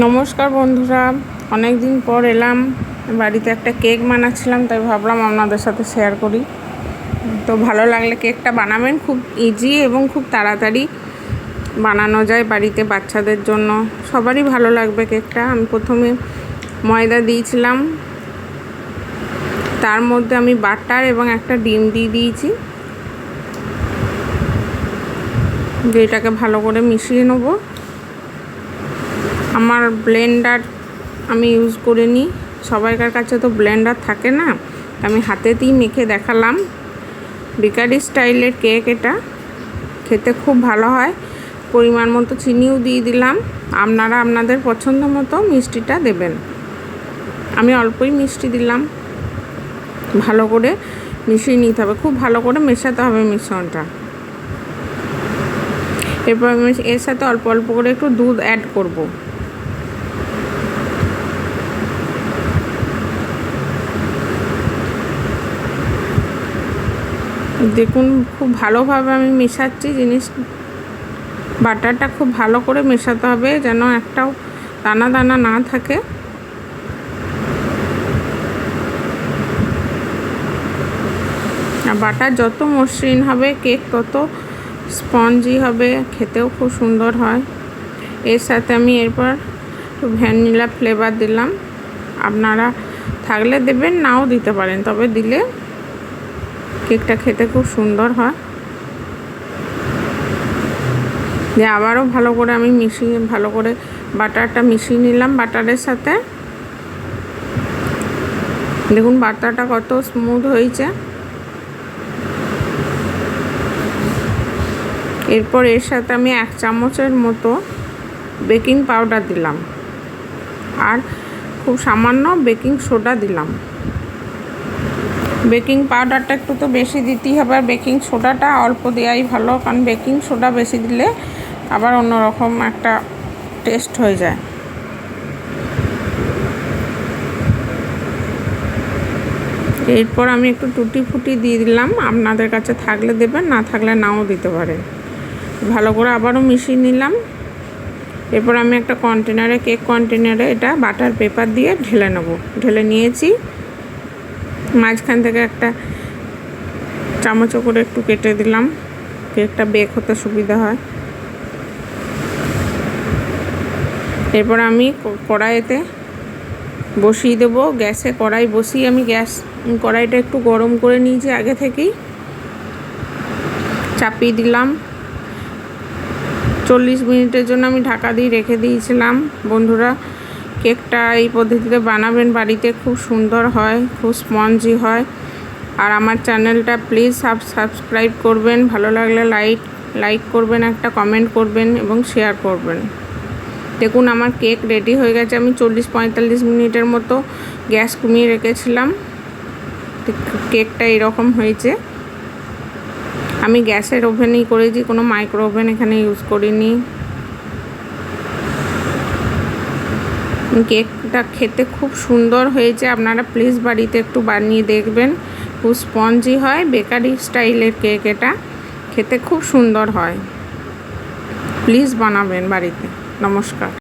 নমস্কার বন্ধুরা, অনেক দিন পর এলাম। বাড়িতে একটা কেক বানাচ্ছিলাম, তাই ভাবলাম আপনাদের সাথে শেয়ার করি। তো ভালো লাগলে কেকটা বানাবেন, খুব ইজি এবং খুব তাড়াতাড়ি বানানো যায় বাড়িতে। বাচ্চাদের জন্য সবারই ভালো লাগবে কেকটা। আমি প্রথমে ময়দা দিয়েছিলাম, তার মধ্যে আমি বাটার এবং একটা ডিম দিয়ে দিয়েছি। এটাকে ভালো করে মিশিয়ে নেব। আমার ব্লেন্ডার আমি ইউজ করে নিই, সবাইকার কাছে তো ব্লেন্ডার থাকে না, আমি হাতেতেই মেখে দেখালাম। বেকারি স্টাইলের কেক, এটা খেতে খুব ভালো হয়। পরিমাণ মতো চিনিও দিয়ে দিলাম, আপনারা আপনাদের পছন্দ মতো মিষ্টিটা দেবেন। আমি অল্পই মিষ্টি দিলাম। ভালো করে মিশিয়ে নিতে হবে, খুব ভালো করে মেশাতে হবে মিশ্রণটা। এরপর আমি এর সাথে অল্প অল্প করে একটু দুধ অ্যাড করব। দেখুন, খুব ভালোভাবে আমি মেশাচ্ছি বাটারটা খুব ভালো করে মেশাতে হবে, যেন একটাও দানা দানা না থাকে। আর বাটার যত মসৃণ হবে কেক তত স্পঞ্জি হবে, খেতেও খুব সুন্দর হয়। এর সাথে আমি এরপর একটু ভ্যানিলা ফ্লেভার দিলাম। আপনারা থাকলে দেবেন, নাও দিতে পারেন, তবে দিলে কেকটা খেতে খুব সুন্দর হয়। আবারও ভালো করে আমি ভালো করে বাটারটা মিশিয়ে নিলাম বাটারের সাথে। দেখুন বাটারটা কত স্মুথ হয়েছে। এরপর এর সাথে আমি 1 চামচের মতো বেকিং পাউডার দিলাম, আর খুব সামান্য বেকিং সোডা দিলাম। বেকিং পাউডারটা একটু তো বেশি দিতেই হবে, আর বেকিং সোডাটা অল্প দেওয়াই ভালো, কারণ বেকিং সোডা বেশি দিলে আবার অন্যরকম একটা টেস্ট হয়ে যায়। এরপর আমি একটু টুটি ফুটি দিয়ে দিলাম, আপনাদের কাছে থাকলে দেবেন, না থাকলে নাও দিতে পারেন। ভালো করে আবারও মিশিয়ে নিলাম। এরপর আমি একটা কেক কন্টেনারে এটা বাটার পেপার দিয়ে ঢেলে নেব। ঢেলে নিয়েছি, মাঝখান থেকে একটা চামচও করে একটু কেটে দিলাম, কেকটা বেক হতে সুবিধা হয়। এরপর আমি কড়াইতে বসিয়ে দেবো। গ্যাসে কড়াই বসিয়ে আমি কড়াইটা একটু গরম করে নিয়েছি আগে থেকেই। চাপিয়ে দিলাম। 40 মিনিটের জন্য আমি ঢাকা দিয়ে রেখে দিয়েছিলাম। বন্ধুরা, কেকটা এই পদ্ধতিতে বানাবেন বাড়িতে, খুব সুন্দর হয়, খুব স্পঞ্জি হয়। আর আমার চ্যানেলটা প্লিজ সাবস্ক্রাইব করবেন, ভালো লাগলে লাইক করবেন, একটা কমেন্ট করবেন এবং শেয়ার করবেন। দেখুন আমার কেক রেডি হয়ে গেছে। আমি 40-45 মিনিটের মতো গ্যাস কমিয়ে রেখেছিলাম। কেকটা এরকম হয়েছে। আমি গ্যাসের ওভেনেই করেছি, কোনো মাইক্রো ওভেন এখানে ইউজ করিনি। কেকটা খেতে খুব সুন্দর হয়েছে, আপনারা প্লিজ বাড়িতে একটু বানিয়ে দেখবেন। খুব স্পঞ্জি হয়, বেকারি স্টাইলের কেক, এটা খেতে খুব সুন্দর হয়। প্লিজ বানাবেন বাড়িতে। নমস্কার।